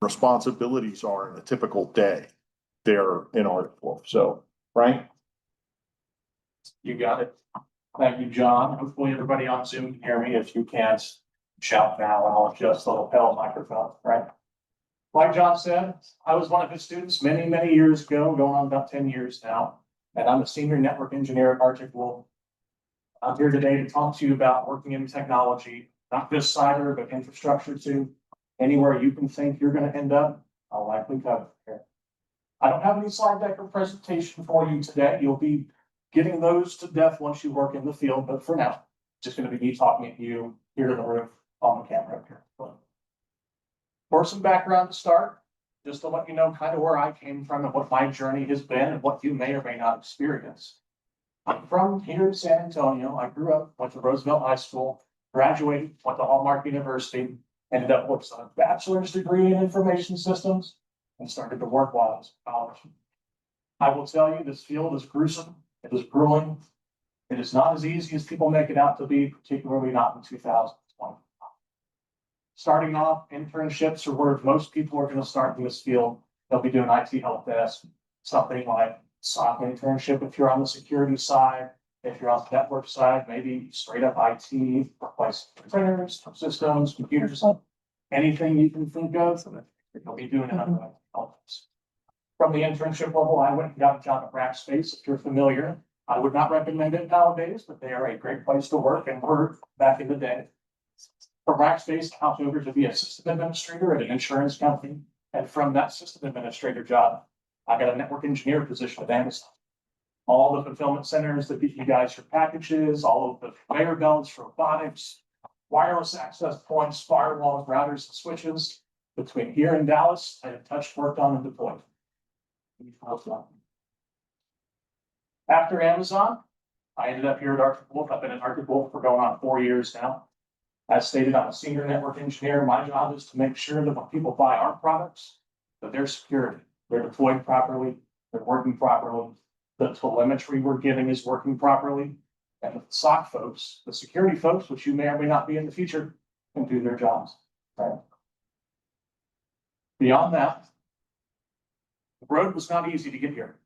responsibilities are in a typical day there in Arctic Wolf. So, Frank? You got it. Thank you, John. Hopefully everybody on Zoom can hear me. If you can't, shout now and I'll adjust the lapel microphone, right? Like John said, I was one of his students many, many years ago, going on about 10 years now, and I'm a senior network engineer at Arctic Wolf. I'm here today to talk to you about working in technology, not just cyber, but infrastructure too. Anywhere you can think you're going to end up, I'll likely cover here. I don't have any slide deck or presentation for you today. You'll be getting those to death once you work in the field, but for now, just going to be me talking at you here in the room on the camera up here. For some background to start, just to let you know kind of where I came from and what my journey has been and what you may or may not experience. I'm from here in San Antonio. I grew up, went to Roosevelt High School, graduated, went to Hallmark University, ended up with a bachelor's degree in information systems, and started to work while I was in college. I will tell you, this field is gruesome. It is grueling. It is not as easy as people make it out to be, particularly not in 2020. Starting off, internships are where most people are going to start in this field. They'll be doing IT help desk, something like SOC internship if you're on the security side. If you're on the network side, maybe straight up IT, replace printers, systems, computers, anything you can think of, you'll be doing it under IT help desk. From the internship level, I went and got a job at Rackspace. If you're familiar, I would not recommend it nowadays, but they are a great place to work and were back in the day. From Rackspace, I hopped over to be a system administrator at an insurance company. And from that system administrator job, I got a network engineer position at Amazon. All the fulfillment centers that get you guys your packages, all of the conveyor belts, robotics, wireless access points, firewalls, routers, and switches. Between here and Dallas, I have touched, worked on, and deployed. After Amazon, I ended up here at Arctic Wolf. I've been at Arctic Wolf for going on 4 years now. As stated, I'm a senior network engineer. My job is to make sure that when people buy our products, that they're secured, they're deployed properly, they're working properly, the telemetry we're giving is working properly, and the SOC folks, the security folks, which you may or may not be in the future, can do their jobs. Right? Beyond that, the road was not easy to get here.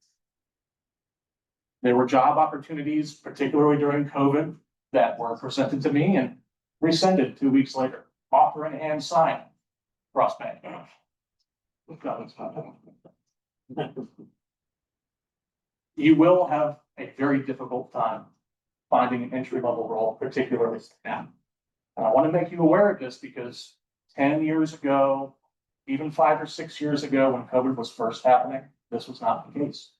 There were job opportunities, particularly during COVID, that were presented to me and rescinded 2 weeks later. Offer in hand, sign. Crossbank. You will have a very difficult time finding an entry-level role, particularly now. And I want to make you aware of this because 10 years ago, even 5 or 6 years ago, when COVID was first happening, this was not the case.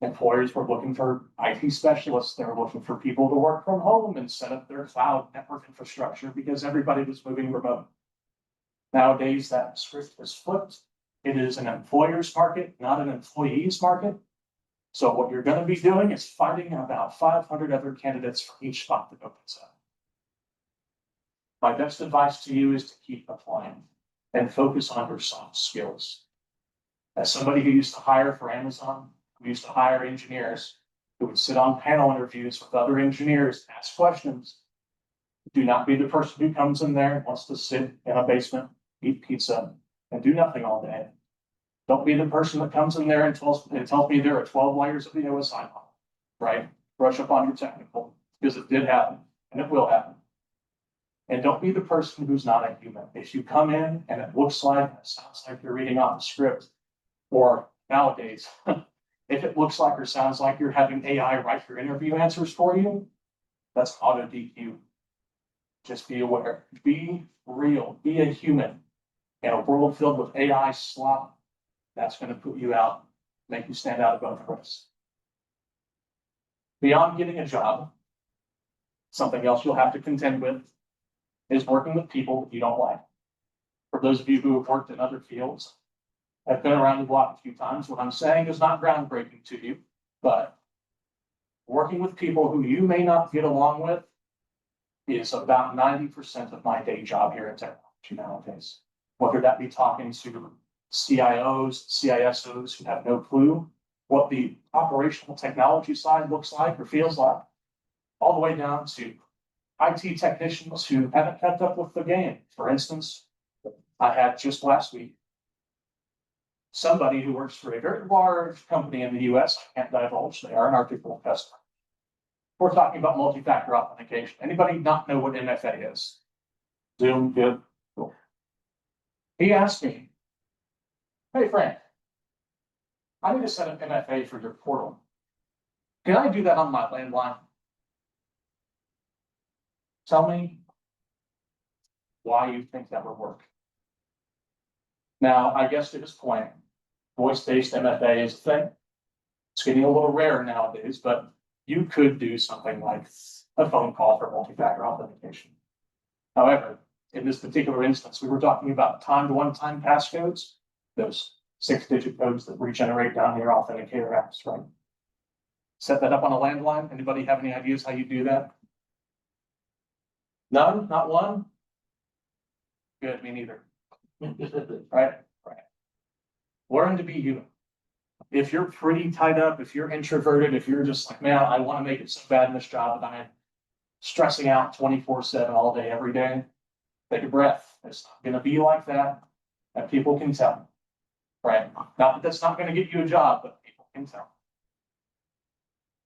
Employers were looking for IT specialists. They were looking for people to work from home and set up their cloud network infrastructure because everybody was moving remote. Nowadays, that script is flipped. It is an employer's market, not an employee's market. So what you're going to be doing is finding about 500 other candidates for each spot that opens up. My best advice to you is to keep applying and focus on your soft skills. As somebody who used to hire for Amazon, we used to hire engineers who would sit on panel interviews with other engineers, ask questions. Do not be the person who comes in there and wants to sit in a basement, eat pizza, and do nothing all day. Don't be the person that comes in there and tells me there are 12 layers of the OSI model, right? Brush up on your technical, because it did happen, and it will happen. And don't be the person who's not a human. If you come in and it looks like, it sounds like you're reading off a script, or nowadays, if it looks like or sounds like you're having AI write your interview answers for you, that's auto DQ. Just be aware, be real, be a human. In a world filled with AI slop, that's going to put you out, make you stand out above the rest. Beyond getting a job, something else you'll have to contend with is working with people that you don't like. For those of you who have worked in other fields, I've been around the block a few times. What I'm saying is not groundbreaking to you, but working with people who you may not get along with is about 90% of my day job here in technology nowadays. Whether that be talking to CIOs, CISOs who have no clue what the operational technology side looks like or feels like, all the way down to IT technicians who haven't kept up with the game. For instance, I had just last week somebody who works for a very large company in the US, I can't divulge, they are an article customer. We're talking about multi-factor authentication. Anybody not know what MFA is? Zoom, good, cool. He asked me, hey Frank, I need to set up MFA for your portal. Can I do that on my landline? Tell me why you think that would work. Now, I guess to this point, voice-based MFA is a thing. It's getting a little rare nowadays, but you could do something like a phone call for multi-factor authentication. However, in this particular instance, we were talking about timed one-time passcodes, those 6-digit codes that regenerate down your authenticator apps, right? Set that up on a landline. Anybody have any ideas how you do that? None? Not one? Good, me neither. Right? Right. Learn to be you. If you're pretty tied up, if you're introverted, if you're just like, man, I want to make it so bad in this job that I'm stressing out 24/7 all day, every day, take a breath. It's not going to be like that. And people can tell. Right? Not that that's not going to get you a job, but people can tell.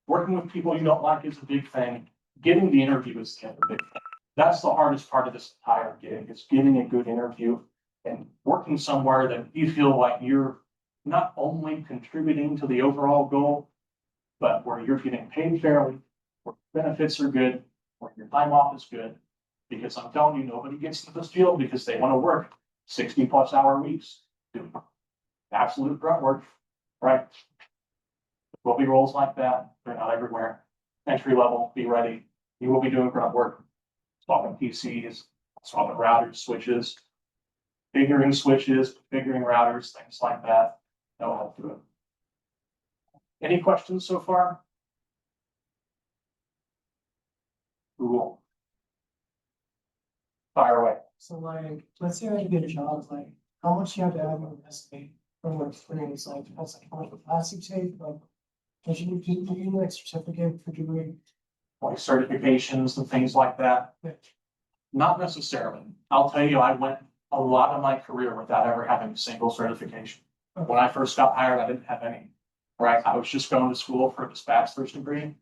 Working with people you don't like is a big thing. Getting the interview is the other big thing. That's the hardest part of this entire gig, is getting a good interview and working somewhere that you feel like you're not only contributing to the overall goal, but where you're getting paid fairly, where benefits are good, where your time off is good. Because I'm telling you, nobody gets into this field because they want to work 60+ hour weeks, doing absolute grunt work, right? There will be roles like that. They're not everywhere. Entry level, be ready. You will be doing grunt work, swapping PCs, swapping routers, switches, configuring switches, configuring routers, things like that. Know how to do it. Any questions so far? Cool. Fire away. So like, let's say I get a job, like, how much you have to add on your resume from your experience, like, that's like, how much class you take, like, did you like certificate for degree? Like certifications and things like that? Yeah. Not necessarily. I'll tell you, I went a lot of my career without ever having a single certification. When I first got hired, I didn't have any, right? I was just going to school for this bachelor's degree.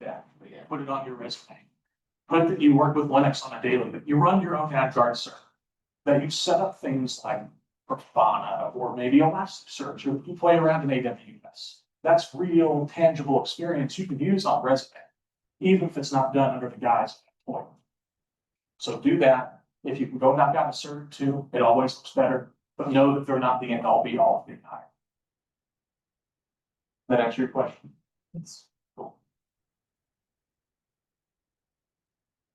Yeah, put it on your resume. Put that you work with Linux on a daily, that you run your own AdGuard server, that you set up things like Grafana or maybe Elasticsearch, or you play around in AWS. That's real, tangible experience you can use on resume, even if it's not done under the guise of employment. So do that. If you can go knock out a cert too, it always looks better, but know that they're not the end all be all of being hired. That answer your question? It's, Cool.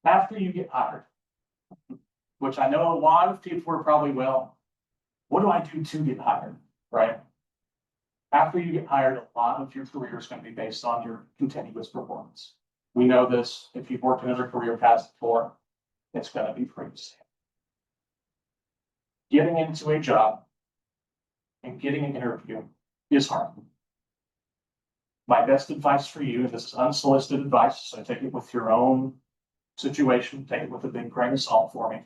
After you get hired, which I know a lot of people are probably, well, what do I do to get hired, right? After you get hired, a lot of your career is going to be based on your continuous performance. We know this. If you've worked in other career paths before, it's going to be pretty safe. Getting into a job and getting an interview is hard. My best advice for you, and this is unsolicited advice, so take it with your own situation, take it with a big grain of salt for me.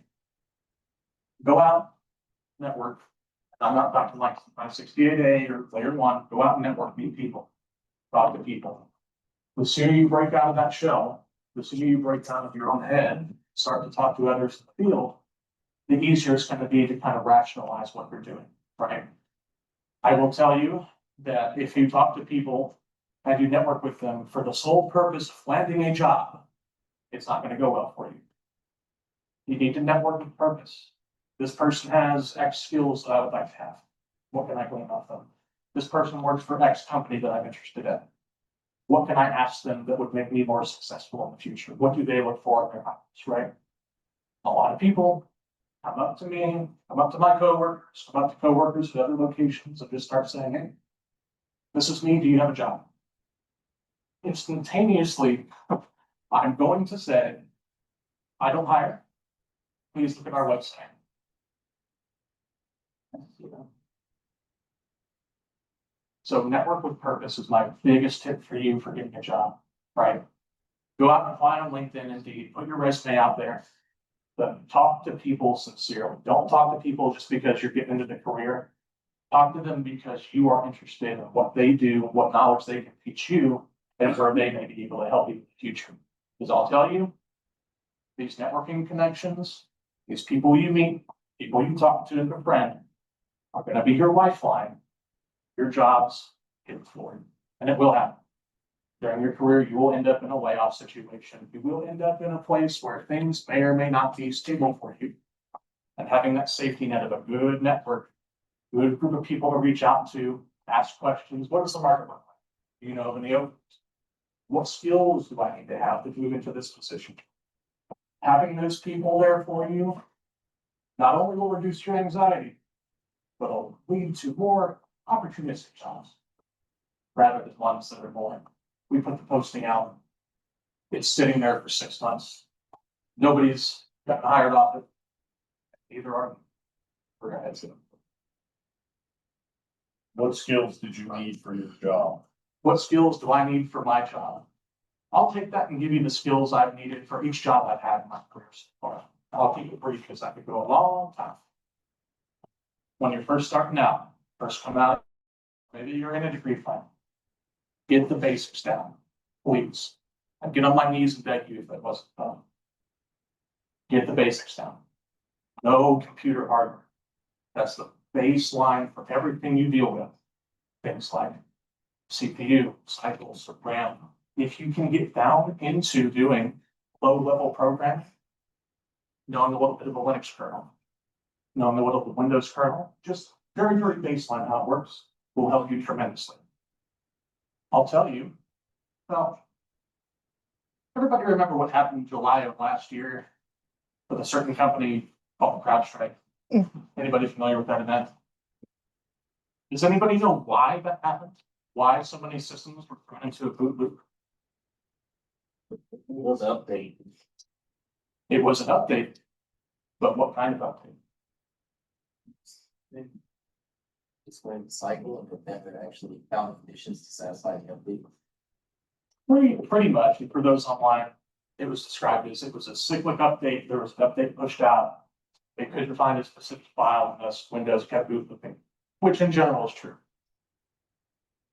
Go out, network. I'm not talking like 568A or Layer 1. Go out and network, meet people, talk to people. The sooner you break out of that shell, the sooner you break out of your own head, start to talk to others in the field, the easier it's going to be to kind of rationalize what you're doing, right? I will tell you that if you talk to people and you network with them for the sole purpose of landing a job, it's not going to go well for you. You need to network with purpose. This person has X skills that I would like to have. What can I glean off them? This person works for X company that I'm interested in. What can I ask them that would make me more successful in the future? What do they look for in their hires, right? A lot of people come up to me, come up to my coworkers, come up to coworkers at other locations and just start saying, hey, this is me, do you have a job? Instantaneously, I'm going to say, I don't hire. Please look at our website. So network with purpose is my biggest tip for you for getting a job, right? Go out and apply on LinkedIn, Indeed, put your resume out there. But talk to people sincerely. Don't talk to people just because you're getting into the career. Talk to them because you are interested in what they do, what knowledge they can teach you, and where they may be able to help you in the future. Because I'll tell you, these networking connections, these people you meet, people you talk to as a friend, are gonna be your lifeline. Your jobs get forward, and it will happen. During your career, you will end up in a layoff situation. You will end up in a place where things may or may not be stable for you. And having that safety net of a good network, good group of people to reach out to, ask questions. What does the market look like? Do you know of any openings? What skills do I need to have to move into this position? Having those people there for you not only will reduce your anxiety, but will lead to more opportunistic jobs rather than ones that are boring. We put the posting out. It's sitting there for 6 months. Nobody's gotten hired off it. Neither are we. We're gonna head to them. What skills did you need for your job? What skills do I need for my job? I'll take that and give you the skills I've needed for each job I've had in my career so far. I'll keep it brief because I could go a long time. When you're first starting out, first come out, maybe you're in a degree final. Get the basics down, please. I'd get on my knees and beg you if that wasn't done. Get the basics down. No computer hardware. That's the baseline for everything you deal with. Things like CPU, cycles, or RAM. If you can get down into doing low-level programming, knowing a little bit of a Linux kernel, knowing a little bit of the Windows kernel, just very, very baseline how it works, will help you tremendously. I'll tell you, well, everybody remember what happened in July of last year with a certain company called CrowdStrike? Anybody familiar with that event? Does anybody know why that happened? Why so many systems were thrown into a boot loop? It was updated. It was an update, but what kind of update? It's when the cycle and the method actually found conditions to satisfy the update. Pretty much, and for those online, it was described as it was a cyclic update. There was an update pushed out. They couldn't find a specific file, and thus Windows kept boot looping, which in general is true.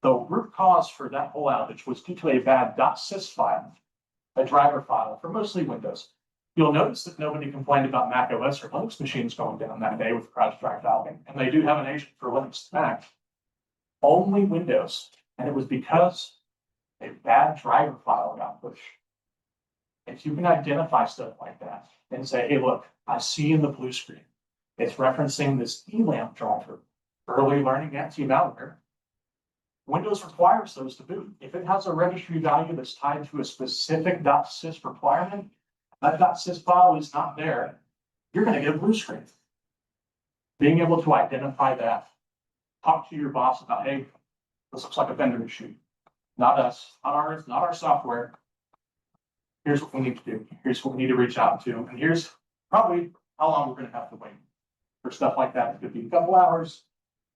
The root cause for that whole outage was due to a bad .sys file, a driver file for mostly Windows. You'll notice that nobody complained about Mac OS or Linux machines going down that day with CrowdStrike valving, and they do have an agent for Linux Mac. Only Windows, and it was because a bad driver file got pushed. If you can identify stuff like that and say, hey, look, I see in the blue screen, it's referencing this ELAMP driver, early learning anti-malware. Windows requires those to boot. If it has a registry value that's tied to a specific .sys requirement, that .sys file is not there, you're going to get a blue screen. Being able to identify that, talk to your boss about, hey, this looks like a vendor issue. Not us, not our software. Here's what we need to do. Here's what we need to reach out to. And here's probably how long we're going to have to wait for stuff like that. It could be a couple hours,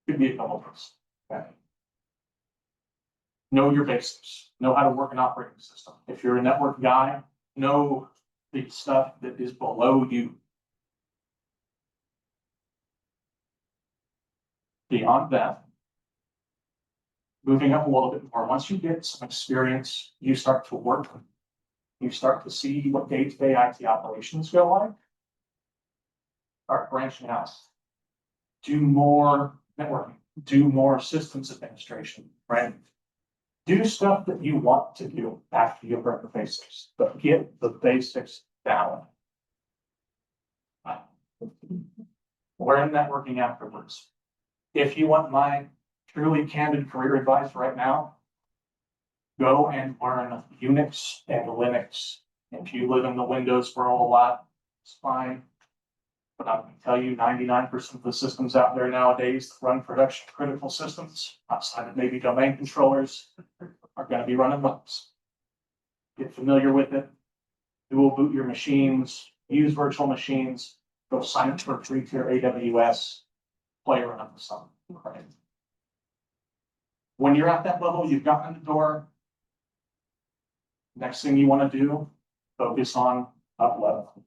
could be a couple of days. Okay. Know your basics. Know how to work an operating system. If you're a network guy, know the stuff that is below you. Beyond that, moving up a little bit more, once you get some experience, you start to work, you start to see what day-to-day IT operations go like. Start branching out. Do more networking, do more systems administration, right? Do stuff that you want to do after you've learned the basics, but get the basics down. Learn networking afterwards. If you want my truly candid career advice right now, go and learn Unix and Linux. If you live in the Windows world a lot, it's fine. But I'm going to tell you 99% of the systems out there nowadays that run production critical systems, outside of maybe domain controllers, are going to be running Linux. Get familiar with it. Dual boot your machines, use virtual machines, go sign up for a 3-tier AWS, play around with something, right? When you're at that level, you've gotten in the door. Next thing you want to do, focus on up level.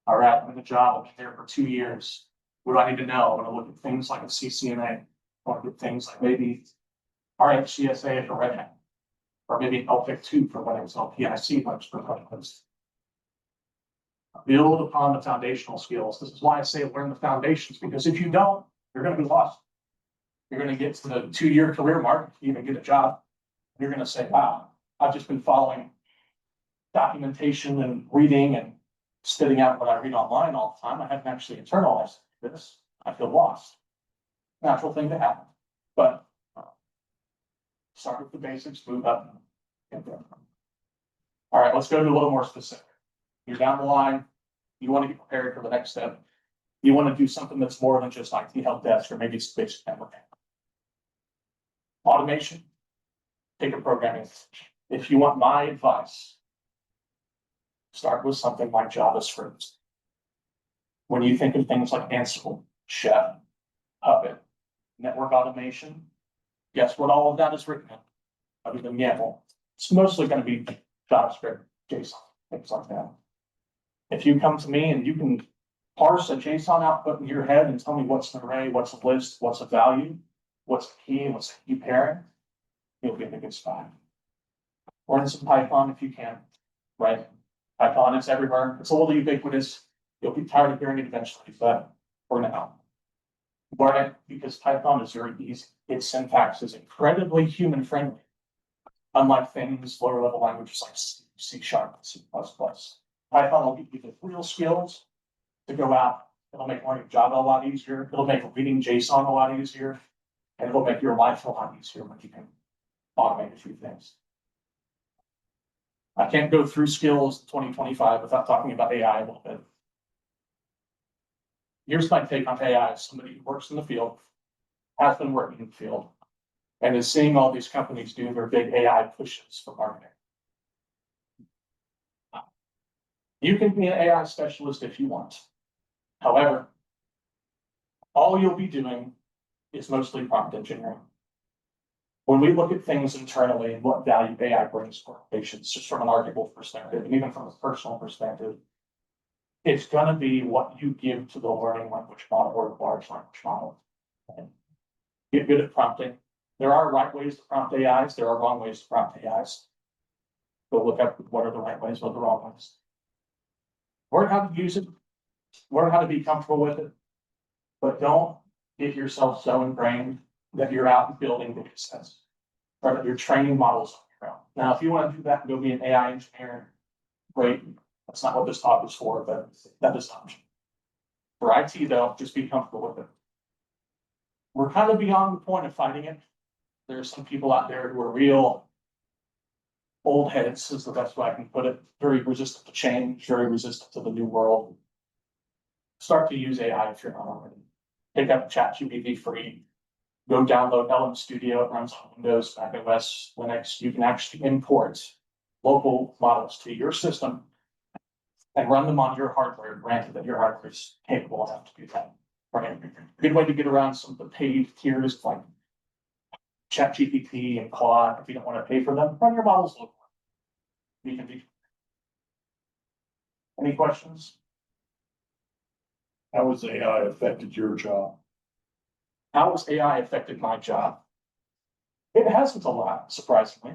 All right, I'm in the job, I've been there for 2 years. What do I need to know? I want to look at things like a CCNA, I want to look at things like maybe RHCSA for Red Hat, or maybe LPIC 2 for Linux, LPIC for Linux. Build upon the foundational skills. This is why I say learn the foundations, because if you don't, you're going to be lost. You're going to get to the 2-year career mark, you even get a job. You're going to say, wow, I've just been following documentation and reading and spitting out what I read online all the time. I haven't actually internalized this. I feel lost. Natural thing to happen, but start with the basics, move up. All right, let's go to a little more specific. You're down the line. You want to get prepared for the next step. You want to do something that's more than just IT help desk, or maybe it's basic networking. Automation, take a programming. If you want my advice, start with something like JavaScript. When you think of things like Ansible, Chef, Puppet, network automation, guess what all of that is written in? Other than YAML, it's mostly going to be JavaScript, JSON, things like that. If you come to me and you can parse a JSON output in your head and tell me what's an array, what's a list, what's a value, what's a key, and what's a key pairing, you'll be in a good spot. Learn some Python if you can, right? Python is everywhere. It's a little ubiquitous. You'll be tired of hearing it eventually, but for now, learn it because Python is very easy. Its syntax is incredibly human friendly, unlike things lower level languages like C#, C++. Python will give you the real skills to go out. It'll make learning Java a lot easier. It'll make reading JSON a lot easier, and it'll make your life a lot easier when you can automate a few things. I can't go through skills 2025 without talking about AI a little bit. Here's my take on AI as somebody who works in the field, has been working in the field, and is seeing all these companies do their big AI pushes for marketing. You can be an AI specialist if you want. However, all you'll be doing is mostly prompt engineering. When we look at things internally and what value AI brings for patients, just from an article perspective, and even from a personal perspective, it's going to be what you give to the learning language model or the large language model. Get good at prompting. There are right ways to prompt AIs. There are wrong ways to prompt AIs. Go look up what are the right ways, what are the wrong ways. Learn how to use it. Learn how to be comfortable with it. But don't get yourself so ingrained that you're out building data sets, or that you're training models on your own. Now, if you want to do that and go be an AI engineer, great. That's not what this talk is for, but that is an option. For IT, though, just be comfortable with it. We're kind of beyond the point of fighting it. There are some people out there who are real old heads, is the best way I can put it. Very resistant to change, very resistant to the new world. Start to use AI if you're not already. Pick up ChatGPT free. Go download LM Studio. It runs on Windows, Mac OS, Linux. You can actually import local models to your system and run them on your hardware, granted that your hardware is capable enough to do that. Right? A good way to get around some of the paid tiers like ChatGPT and Claude, if you don't want to pay for them, run your models locally. You can do. Any questions? How has AI affected your job? How has AI affected my job? It hasn't a lot, surprisingly.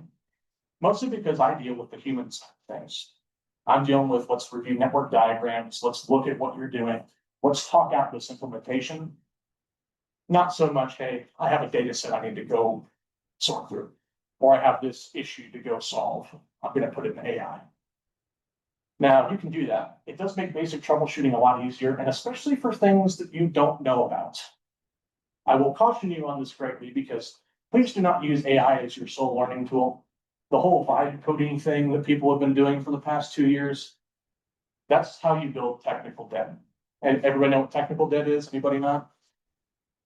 Mostly because I deal with the human side of things. I'm dealing with let's review network diagrams, let's look at what you're doing, let's talk out this implementation. Not so much, hey, I have a data set I need to go sort through, or I have this issue to go solve. I'm going to put it in AI. Now, you can do that. It does make basic troubleshooting a lot easier, and especially for things that you don't know about. I will caution you on this greatly because please do not use AI as your sole learning tool. The whole vibe coding thing that people have been doing for the past 2 years, that's how you build technical debt. And everybody know what technical debt is? Anybody not?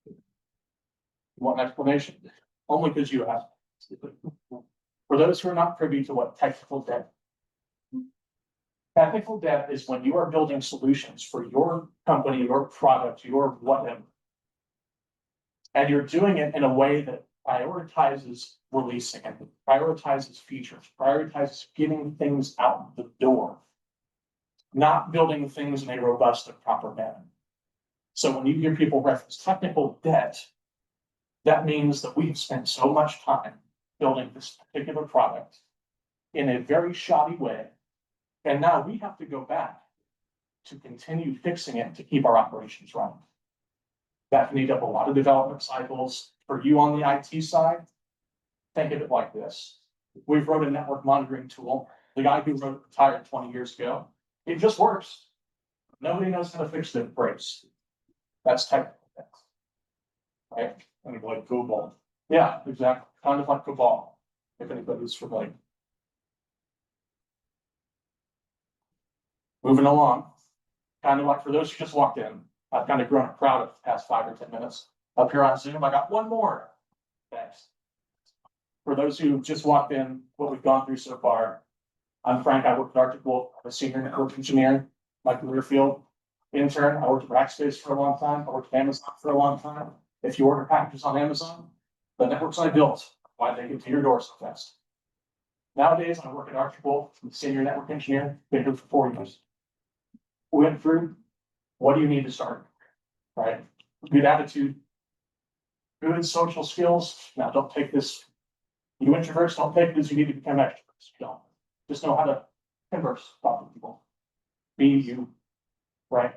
You want an explanation? Only because you asked. For those who are not privy to what technical debt Technical debt is when you are building solutions for your company, your product, your whatever. And you're doing it in a way that prioritizes releasing it, prioritizes features, prioritizes getting things out the door. Not building things in a robust and proper manner. So when you hear people reference technical debt, that means that we've spent so much time building this particular product in a very shoddy way. And now we have to go back to continue fixing it to keep our operations running. That can eat up a lot of development cycles. For you on the IT side, think of it like this. We've wrote a network monitoring tool. The guy who wrote it retired 20 years ago. It just works. Nobody knows how to fix the breaks. That's technical debt. Right? Kind of like COBOL. Yeah, exactly. Kind of like COBOL, if anybody's familiar. Moving along, kind of like for those who just walked in, I've kind of grown a crowd of the past 5 or 10 minutes. Up here on Zoom, I got one more. Thanks. For those who just walked in, what we've gone through so far, I'm Frank. I work at Arctic Wolf. I'm a senior network engineer, my career field. Intern, I worked at Rackspace for a long time. I worked at Amazon for a long time. If you order packages on Amazon, the networks I built, why they get to your door so fast. Nowadays, I work at Arctic Wolf. I'm a senior network engineer, been here for 4 years. We went through, what do you need to start? Right? Good attitude, good social skills. Now, don't take this, you introverts, don't take this, you need to become extroverts. You don't. Just know how to converse, talk to people. Be you, right?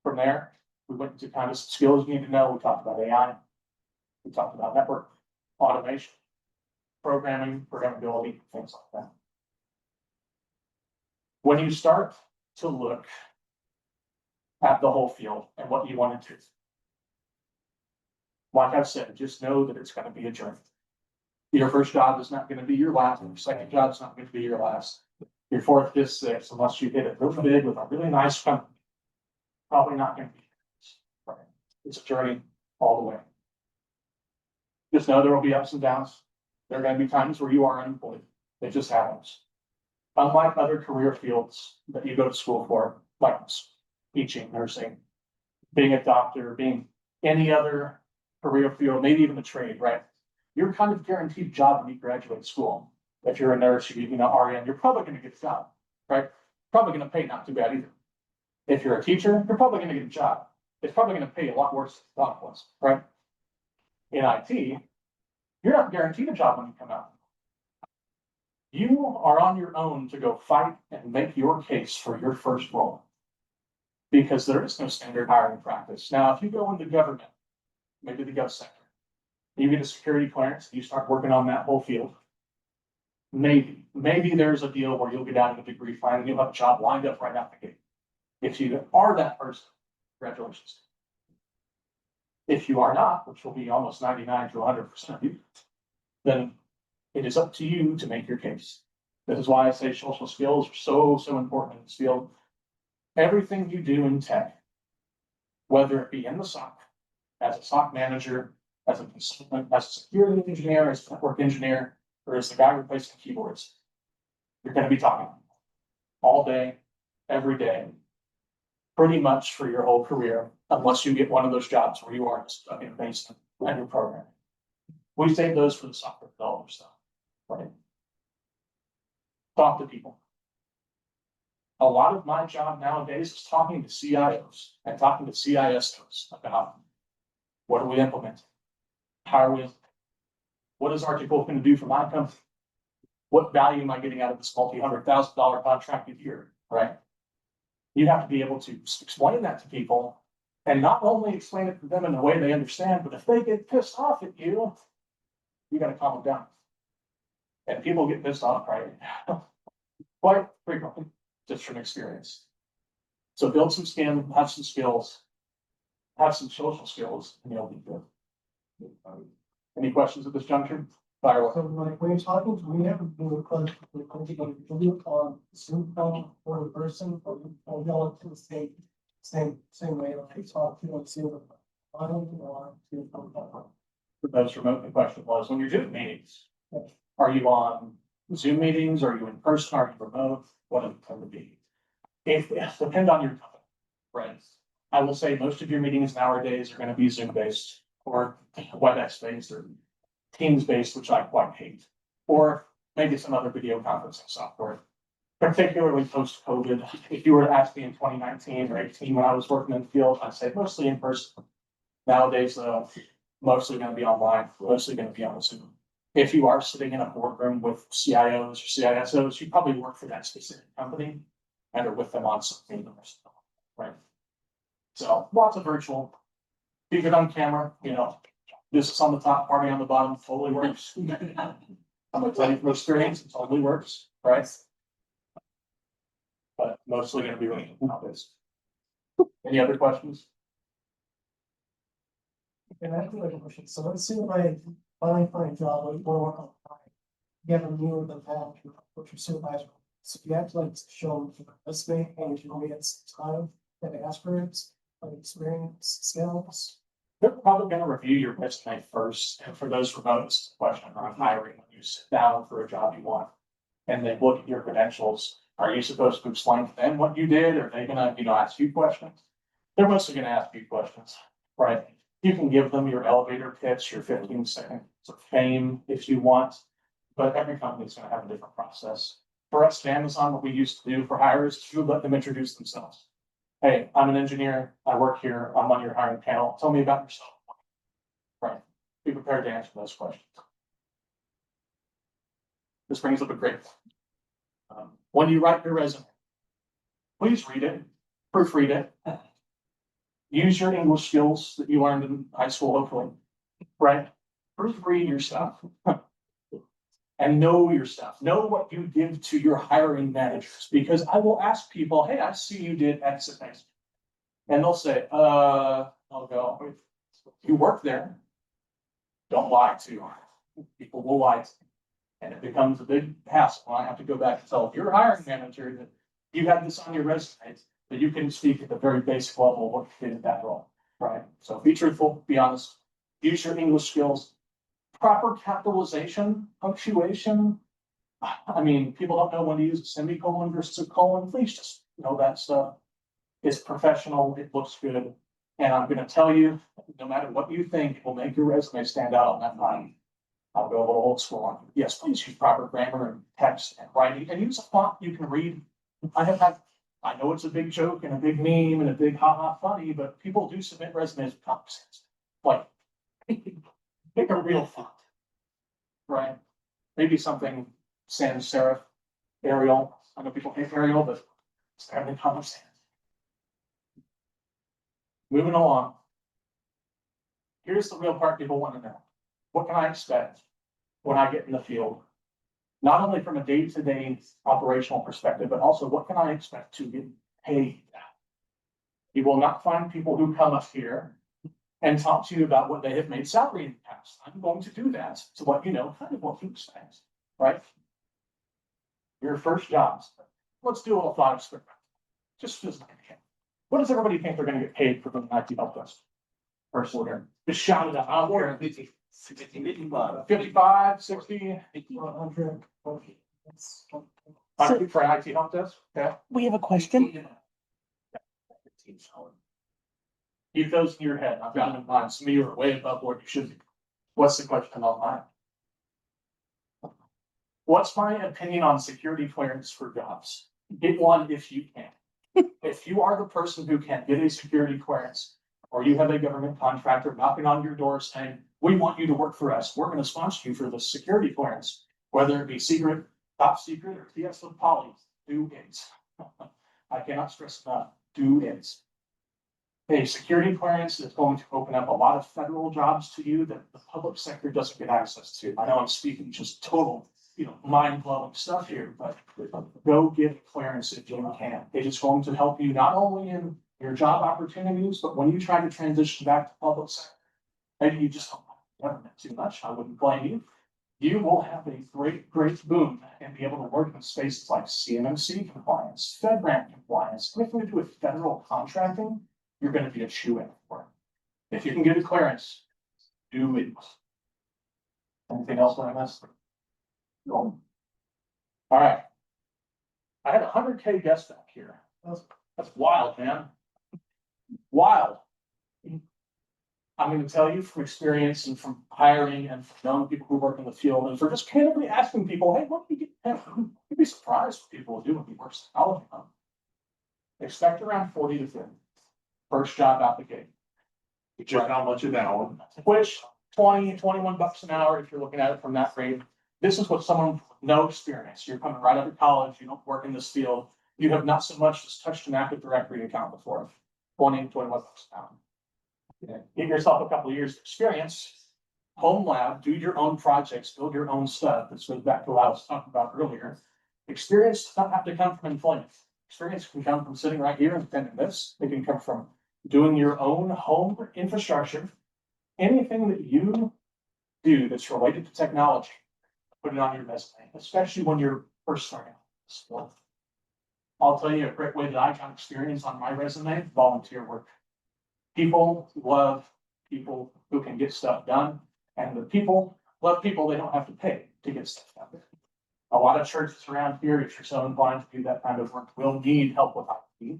From there, we went into kind of some skills you need to know. We talked about AI. We talked about network automation, programming, programmability, things like that. When you start to look at the whole field and what you want to do, like I've said, just know that it's going to be a journey. Your first job is not going to be your last. Your second job is not going to be your last. Your fourth, fifth, sixth, unless you hit it really big with a really nice company, probably not going to be. Right. It's a journey all the way. Just know there will be ups and downs. There are going to be times where you are unemployed. It just happens. Unlike other career fields that you go to school for, like teaching, nursing, being a doctor, being any other career field, maybe even a trade, right? You're kind of guaranteed a job when you graduate school. If you're a nurse, you're an RN, you're probably going to get a job, right? Probably going to pay not too bad either. If you're a teacher, you're probably going to get a job. It's probably going to pay a lot worse than thought it was, right? In IT, you're not guaranteed a job when you come out. You are on your own to go fight and make your case for your first role. Because there is no standard hiring practice. Now, if you go into government, maybe the gov sector, you get a security clearance, you start working on that whole field. Maybe there's a deal where you'll get out of a degree fine and you'll have a job lined up right out the gate. If you are that person, congratulations. If you are not, which will be almost 99 to 100% of you, then it is up to you to make your case. This is why I say social skills are so important in this field. Everything you do in tech, whether it be in the SOC, as a SOC manager, as a consultant, as a security engineer, as a network engineer, or as the guy replacing keyboards, you're going to be talking all day, every day, pretty much for your whole career, unless you get one of those jobs where you are stuck in a basement and you're programming. We save those for the software developer stuff, right? Talk to people. A lot of my job nowadays is talking to CIOs and talking to CISOs about what are we implementing? How are we? What is Arctic Wolf going to do for my company? What value am I getting out of this multi-$100,000 contracted year, right? You have to be able to explain that to people and not only explain it to them in a way they understand, but if they get pissed off at you, you got to calm them down. And people get pissed off, right? Quite frequently, just from experience. So build some skin, have some skills, have some social skills, and you'll be good. Any questions at this juncture? Fire away. So like when you're talking to me, have to do on Zoom call or in person, or y'all to the same way, like talk to on Zoom. I don't know. For those remote, the question was, when you're doing meetings, are you on Zoom meetings? Are you in person? Are you remote? what it would be. If, depend on your company, right? I will say most of your meetings nowadays are gonna be Zoom based or WebEx based or Teams based, which I quite hate. Or maybe some other video conferencing software. Particularly post-COVID, if you were to ask me in 2019 or 18, when I was working in the field, I'd say mostly in person. Nowadays, mostly gonna be online, mostly gonna be on Zoom. If you are sitting in a boardroom with CIOs or CISOs, you probably work for that specific company and are with them on something, right? So lots of virtual. Be good on camera, you know, this is on the top, party on the bottom, totally works. I'm gonna tell you from experience, it totally works, right? But mostly gonna be running nowadays. Any other questions? And I have like a question, so let's say if I finally find a job, like, wanna work on time. You have a meeting with the manager, with your supervisor, so you have to like show them your resume and you only get some time, that they ask for it, like experience, skills. They're probably gonna review your resume first, and for those remote, it's a question around hiring, when you sit down for a job you want. And they look at your credentials, are you supposed to explain to them what you did, or are they gonna, ask you questions? They're mostly gonna ask you questions, right? You can give them your elevator pitch, your 15 seconds of fame if you want, but every company's gonna have a different process. For us at Amazon, what we used to do for hires, is we would let them introduce themselves. Hey, I'm an engineer, I work here, I'm on your hiring panel, tell me about yourself. Right, be prepared to answer those questions. This brings up a great point. When you write your resume, please read it, proofread it. Use your English skills that you learned in high school, hopefully, right? Proofread your stuff. And know your stuff, know what you give to your hiring managers, because I will ask people, hey, I see you did X and X. And they'll say, I'll go, you work there. Don't lie to you. People will lie to you. And it becomes a big hassle. I have to go back and tell your hiring manager that you have this on your resume, that you can speak at the very basic level of what you did in that role, right? So be truthful, be honest, use your English skills. Proper capitalization, punctuation. I mean, people don't know when to use a semicolon versus a colon. Please just know that stuff. It's professional, it looks good. And I'm gonna tell you, no matter what you think, it will make your resume stand out on that line. I'll go a little old school on you. Yes, please use proper grammar and text and writing, and use a font you can read. I know it's a big joke and a big meme and a big ha funny, but people do submit resumes with Comic Sans. Like, pick a real font. Right? Maybe something sans serif, Arial. I know people hate Arial, but it's better than Comic Sans. Moving along. Here's the real part people want to know. What can I expect when I get in the field? Not only from a day-to-day operational perspective, but also what can I expect to get paid? You will not find people who come up here and talk to you about what they have made salary in the past. I'm going to do that to let you know kind of what to expect, right? Your first jobs. Let's do a little thought experiment. Just as what does everybody think they're going to get paid for doing IT help desk? First order. Just shout it out. I don't care. 55, 60, 100. for an IT help desk. Okay. We have a question. Keep those in your head. I've got them in mind. Some of you are way above where you should be. What's the question on mine? What's my opinion on security clearance for jobs? Get one if you can. If you are the person who can get a security clearance, or you have a government contractor knocking on your door saying, we want you to work for us, we're going to sponsor you for the security clearance, whether it be secret, top secret, or TS with poly, do it. I cannot stress enough, do it. A security clearance is going to open up a lot of federal jobs to you that the public sector doesn't get access to. I know I'm speaking just total, mind-blowing stuff here, but go get a clearance if you can. It is going to help you not only in your job opportunities, but when you try to transition back to public sector, maybe you just don't like government too much. I wouldn't blame you. You will have a great boom and be able to work in spaces like CMMC compliance, FedRAMP compliance, anything to do with federal contracting. You're going to be a shoe-in for it. If you can get a clearance, do it. Anything else that I missed? No. All right. I had 100K guests back here. That's- That's wild, man. Wild. I'm gonna tell you from experience and from hiring and from knowing people who work in the field and for just candidly asking people, hey, what do you get paid? You'd be surprised what people will do when you work technology. Expect around 40 to 50. First job out the gate. Which is how much an hour? Which 20, 21 bucks an hour, if you're looking at it from that rate. This is what someone with no experience, you're coming right out of college, you don't work in this field, you have not so much as touched an Active Directory account before. 20, 21 bucks an hour. Get yourself a couple of years of experience, home lab, do your own projects, build your own stuff. This goes back to what I was talking about earlier. Experience does not have to come from employment. Experience can come from sitting right here and attending this. It can come from doing your own home infrastructure. Anything that you do that's related to technology, put it on your resume, especially when you're first starting out. So, I'll tell you a great way that I got experience on my resume, volunteer work. People love people who can get stuff done, and the people love people they don't have to pay to get stuff done. A lot of churches around here, if you're so inclined to do that kind of work, will need help with IT.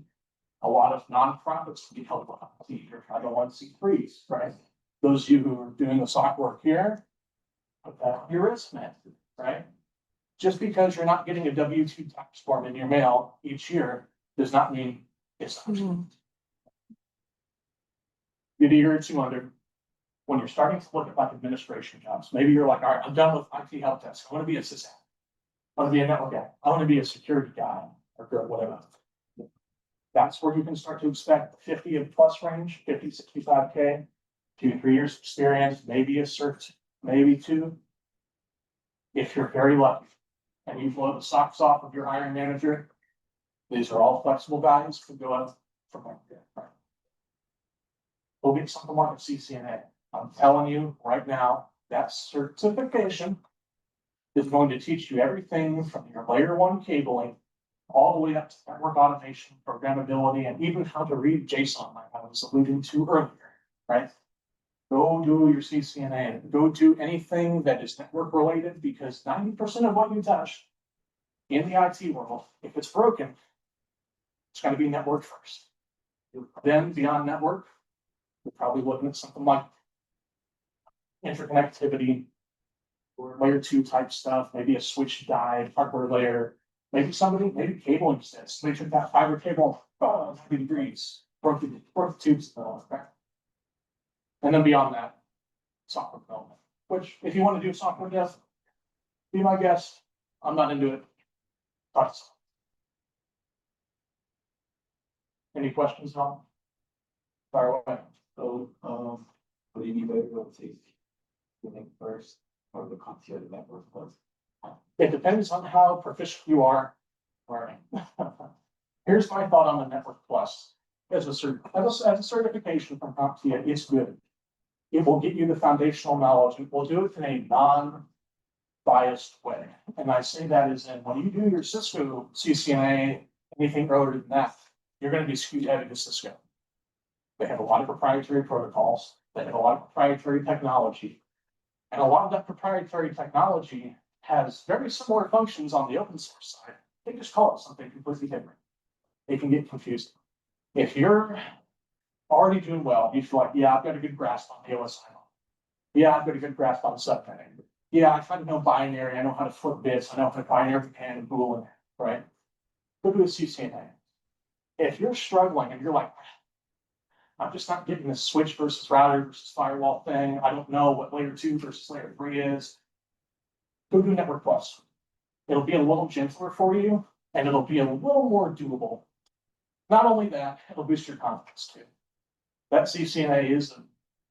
A lot of nonprofits need help with IT, your 501c3s, right? Those of you who are doing the SOC work here, put that on your resume, right? Just because you're not getting a W-2 tax form in your mail each year does not mean it's not. Get a year or two under, when you're starting to look at like administration jobs, maybe you're like, all right, I'm done with IT help desk, I want to be a sysadmin. I want to be a network guy, I want to be a security guy or girl, whatever. That's where you can start to expect 50 and plus range, 50, 65K, 2-3 years experience, maybe a cert, maybe 2. If you're very lucky and you blow the socks off of your hiring manager, these are all flexible values to go up from there. Right? Go get something like a CCNA. I'm telling you right now, that certification is going to teach you everything from your layer 1 cabling all the way up to network automation, programmability, and even how to read JSON, like I was alluding to earlier, right? Go do your CCNA, go do anything that is network related, because 90% of what you touch in the IT world, if it's broken, it's gonna be network first. Then beyond network, you're probably looking at something like interconnectivity or layer 2 type stuff, maybe a switch die, hardware layer, maybe cabling exists. They took that fiber cable, 90 degrees, broke the tubes. Okay? And then beyond that, software development, which if you want to do software dev, be my guest. I'm not into it. Talk to someone. Any questions, Ron? Fire away. So, would anybody will take the link first or the concierge network first? It depends on how proficient you are learning. Here's my thought on the Network Plus. As a certification from CompTIA, it's good. It will get you the foundational knowledge. It will do it in a non-biased way. And I say that as in when you do your Cisco CCNA, anything earlier than that, you're going to be skewed heavy to Cisco. They have a lot of proprietary protocols. They have a lot of proprietary technology. And a lot of that proprietary technology has very similar functions on the open source side. They just call it something completely different. It can get confusing. If you're already doing well, you feel like, yeah, I've got a good grasp on AOSI. Yeah, I've got a good grasp on subnetting. Yeah, I kind of know binary. I know how to flip bits. I know how to binary can and Boolean, right? Go do a CCNA. If you're struggling and you're like, I'm just not getting this switch versus router versus firewall thing. I don't know what layer 2 versus layer 3 is. Go do Network Plus. It'll be a little gentler for you and it'll be a little more doable. Not only that, it'll boost your confidence too. That CCNA is a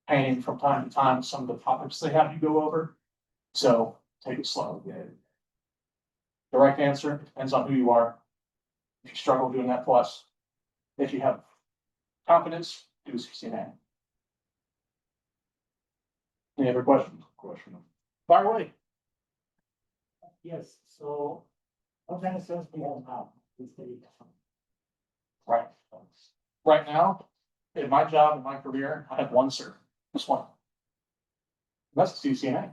pain from time to time, some of the topics they have you go over. So take it slow. The right answer depends on who you are. If you struggle doing that plus, if you have confidence, do CCNA. Any other questions? Fire away. Yes, so what kind of service we have now? Right. Right now, in my job, in my career, I have one cert, just one. That's the CCNA.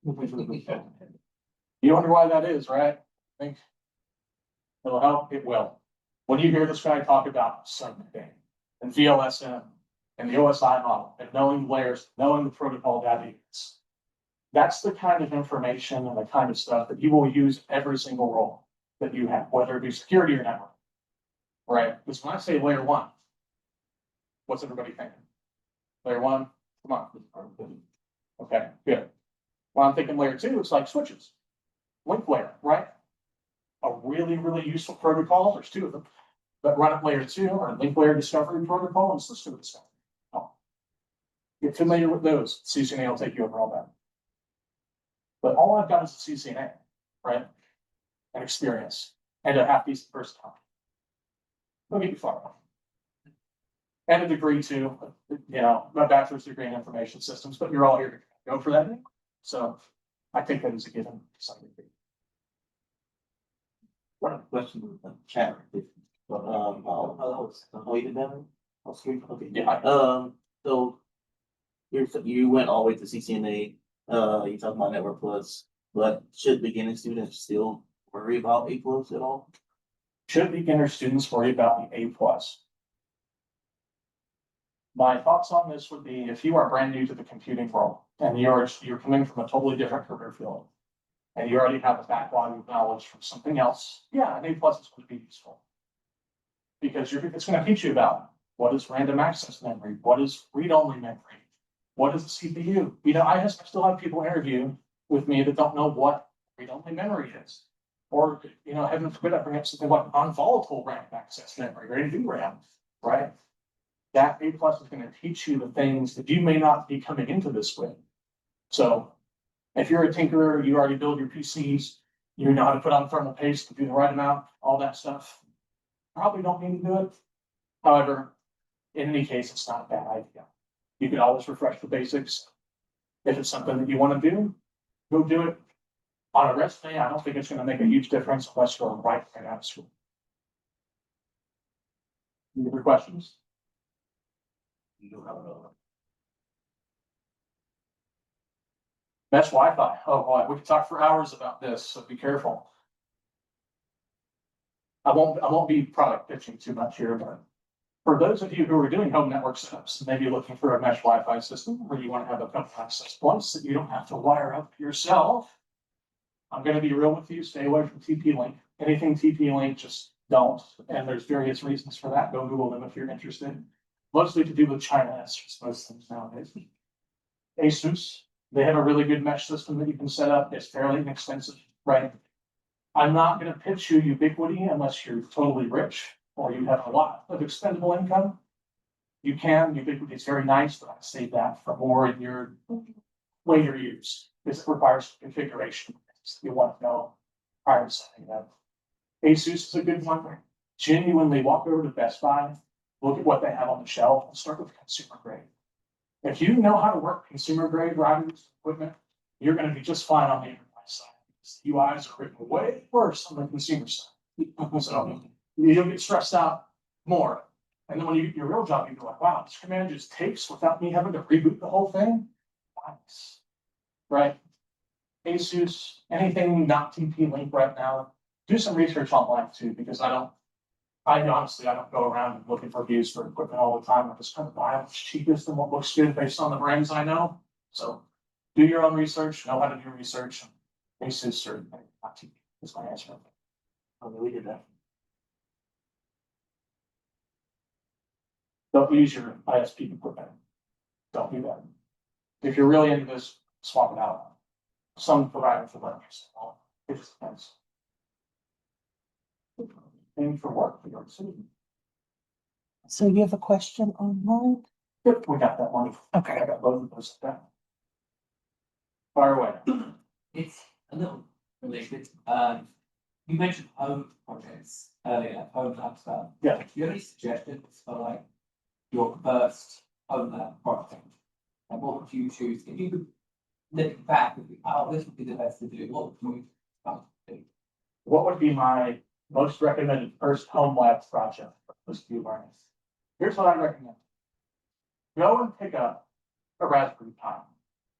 You wonder why that is, right? I It'll help, it will. When you hear this guy talk about something and VLSM and the OSI model and knowing layers, knowing the protocol that is, that's the kind of information and the kind of stuff that you will use every single role that you have, whether it be security or network. Right? Because when I say layer one, what's everybody thinking? Layer one, come on. Okay, good. When I'm thinking layer two, it's like switches. Link layer, right? A really, really useful protocol, there's two of them. But run at layer two or link layer discovery protocol and system discovery. Oh. Get familiar with those. CCNA will take you over all that. But all I've got is a CCNA, right? And experience and a half decent personality. They'll get you far. And a degree too, my bachelor's degree in information systems, but you're all here to go for that. So I think that is a given to some degree. One of the questions with the chat. But, how you did that? Okay. Yeah. So you went all the way to CCNA, you talked about Network Plus, but should beginning students still worry about A plus at all? Should beginner students worry about the A plus? My thoughts on this would be if you are brand new to the computing world and you're coming from a totally different career field and you already have a backlog of knowledge from something else, yeah, an A plus is going to be useful. Because it's going to teach you about what is random access memory, what is read-only memory, what is the CPU. I still have people interview with me that don't know what read-only memory is. Or, heaven forbid, I bring up something like non-volatile random access memory, or NVRAM, right? That A plus is going to teach you the things that you may not be coming into this with. So if you're a tinkerer, you already build your PCs, you know how to put on thermal paste to do the right amount, all that stuff. Probably don't need to do it. However, in any case, it's not a bad idea. You can always refresh the basics. If it's something that you want to do, go do it. On a resume, I don't think it's going to make a huge difference unless you're right out of school. Any other questions? Mesh Wi-Fi. Oh boy, we could talk for hours about this, so be careful. I won't be product pitching too much here, but for those of you who are doing home network setups, maybe looking for a mesh Wi-Fi system where you want to have a couple access points that you don't have to wire up yourself. I'm going to be real with you. Stay away from TP-Link. Anything TP-Link, just don't. And there's various reasons for that. Go Google them if you're interested. Mostly to do with China, as most things nowadays. ASUS, they have a really good mesh system that you can set up. It's fairly inexpensive, right? I'm not going to pitch you Ubiquity unless you're totally rich or you have a lot of expendable income. You can. Ubiquity is very nice, but I save that for more in your later use. This requires configuration. You want to know prior to setting up. ASUS is a good one. Genuinely walk over to Best Buy, look at what they have on the shelf, and start with consumer grade. If you know how to work consumer grade routers equipment, you're going to be just fine on the enterprise side. The UIs are written way worse on the consumer side. So you'll get stressed out more. And then when you get your real job, you go like, wow, this command just takes without me having to reboot the whole thing. Nice. Right? ASUS, anything not TP-Link right now, do some research online too, because I honestly don't go around looking for reviews for equipment all the time. I just kind of buy what's cheapest and what looks good based on the brands I know. So do your own research, know how to do research. ASUS or not TP is my answer. Okay, we did that. Don't use your ISP equipment. Don't do that. If you're really into this, swap it out. Some provider for learners. It just depends. And for work, for your city. So you have a question online? Yep, we got that one. Okay. I got both of those down. Fire away. It's a little related. You mentioned home projects earlier, home lab stuff. Yeah. Do you have any suggestions for like your first home lab project? And what would you choose? If you could look back and think, oh, this would be the best to do, what would you do? What would be my most recommended first home lab project for those few learners? Here's what I recommend. Go and pick up a Raspberry Pi,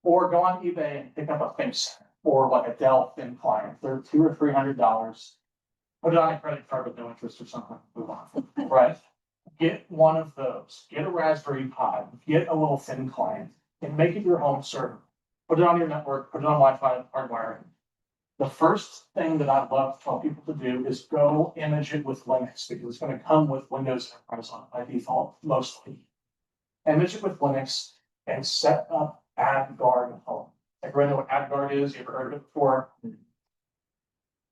or go on eBay and pick up a ThinkCenter or like a Dell Thin Client. They're $200 or $300. put it on a credit card with no interest or something, move on, right? Get one of those, get a Raspberry Pi, get a little thin client, and make it your home server. Put it on your network, put it on Wi-Fi, hardwiring. The first thing that I'd love to tell people to do is go image it with Linux, because it's gonna come with Windows Enterprise on by default, mostly. Image it with Linux and set up AdGuard home. Everyone know what AdGuard is? You ever heard of it before?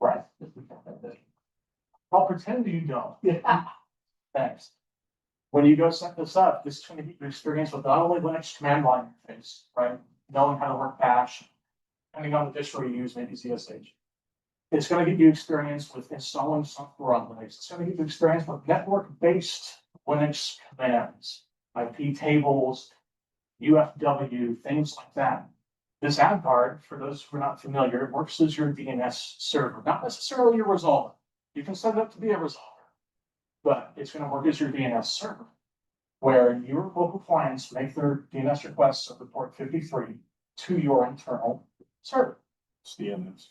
Right. I'll pretend you don't. Yeah. Thanks. When you go set this up, this is gonna get your experience with not only Linux command line interface, right? Knowing how to work bash, depending on the distro you use, maybe CSH. It's gonna get you experience with installing software on Linux. It's gonna get you experience with network-based Linux commands, IP tables, UFW, things like that. This AdGuard, for those who are not familiar, works as your DNS server, not necessarily your resolver. You can set it up to be a resolver, but it's gonna work as your DNS server, where your local clients make their DNS requests over port 53 to your internal server. It's DNS.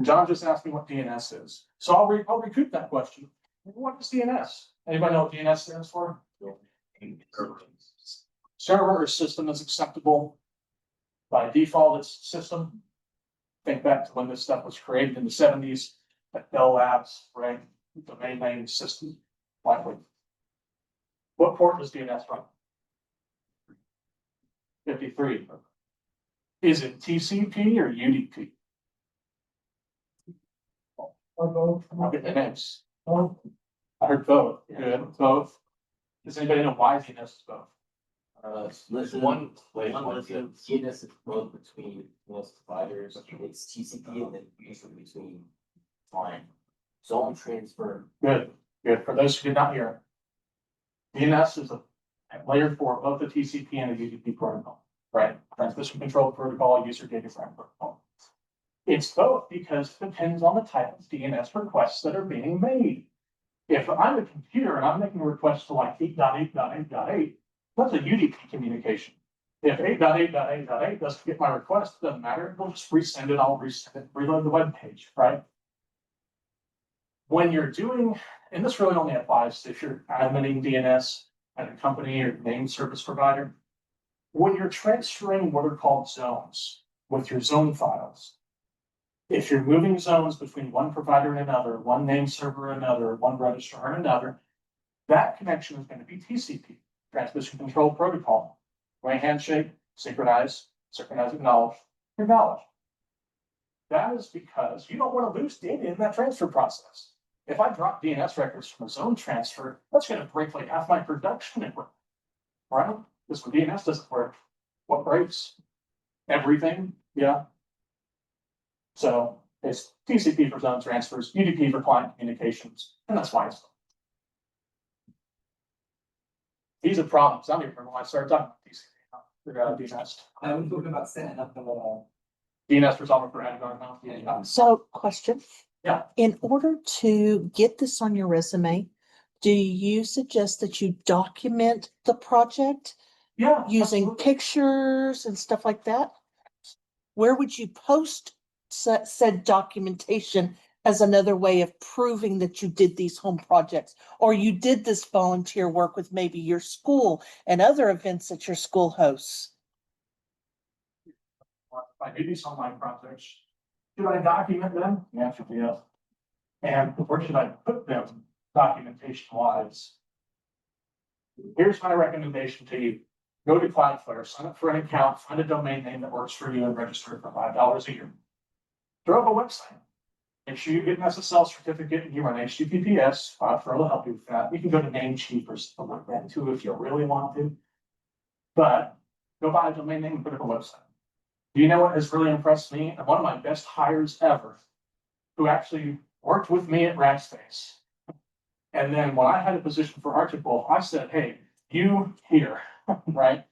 John just asked me what DNS is, so I'll recoup that question. What is DNS? Anybody know what DNS stands for? Server or system is acceptable. By default, it's system. Think back to when this stuff was created in the 70s, at Bell Labs, right? Domain name system, likely. What port does DNS run? 53. Is it TCP or UDP? I'll get the names. I heard both. Good, both. Does anybody know why DNS is both? Listen, One way, one one listen. DNS is both between most providers, it's TCP and then usually between client. Zone transfer. Good, good. For those who did not hear. DNS is a layer for both the TCP and the UDP protocol, right? Transmission control protocol, user data frame protocol. It's both because it depends on the type of DNS requests that are being made. If I'm a computer and I'm making a request to like 8.8.8.8, that's a UDP communication. If 8.8.8.8 doesn't get my request, it doesn't matter. It'll just resend it. I'll resend it, reload the web page, right? When you're doing, and this really only applies to if you're adminning DNS at a company or name service provider. When you're transferring what are called zones with your zone files, if you're moving zones between one provider and another, one name server and another, one registrar and another, that connection is going to be TCP, transmission control protocol. Right handshake, synchronize, acknowledge, acknowledge. That is because you don't want to lose data in that transfer process. If I drop DNS records from a zone transfer, that's going to break like half my production equipment, right? Because when DNS doesn't work, what breaks? Everything, yeah. So it's TCP for zone transfers, UDP for client communications, and that's why it's. These are problems. I don't even remember when I started talking about TCP. Forgot DNS. I'm talking about setting up a DNS resolver for AdGuard now. Yeah. So question. Yeah. In order to get this on your resume, do you suggest that you document the project Yeah. using absolutely. pictures and stuff like that? Where would you post said documentation as another way of proving that you did these home projects? Or you did this volunteer work with maybe your school and other events that your school hosts? If I do these online projects, should I document them? The answer is yes. And where should I put them documentation wise? Here's my recommendation to you. Go to Cloudflare, sign up for an account, find a domain name that works for you and register for $5 a year. Throw up a website. Make sure you get an SSL certificate and you run HTTPS. Cloudflare will help you with that. You can go to Namecheap or something like that too if you really want to. But go buy a domain name and put up a website. Do you know what has really impressed me? And one of my best hires ever, who actually worked with me at Rackspace. And then when I had a position for Archibald, I said, hey, you here, right?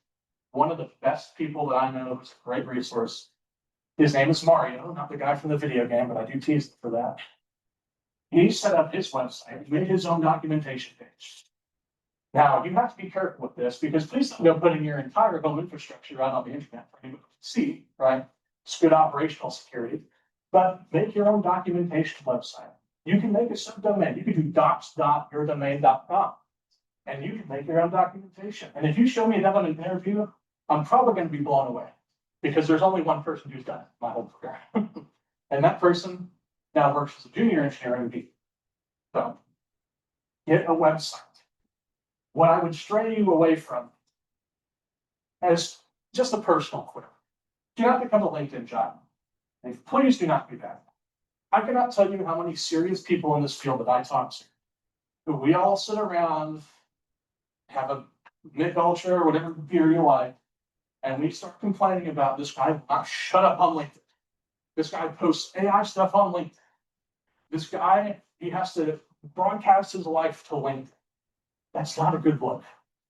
One of the best people that I know who's a great resource. His name is Mario, not the guy from the video game, but I do tease him for that. He set up his website, made his own documentation page. Now, you have to be careful with this because please don't go putting your entire home infrastructure out on the internet for anyone to see, right? It's good operational security, but make your own documentation website. You can make a subdomain, you can do docs.yourdomain.com. And you can make your own documentation. And if you show me that on an interview, I'm probably gonna be blown away. Because there's only one person who's done it my whole career. And that person now works as a junior engineer in B. So. Get a website. What I would stray you away from. As just a personal quip. Do not become a LinkedIn job. And please do not do that. I cannot tell you how many serious people in this field that I talk to. Who we all sit around. Have a Mick Ultra or whatever beer you like. And we start complaining about this guy will not shut up on LinkedIn. This guy posts AI stuff on LinkedIn. This guy, he has to broadcast his life to LinkedIn. That's not a good look,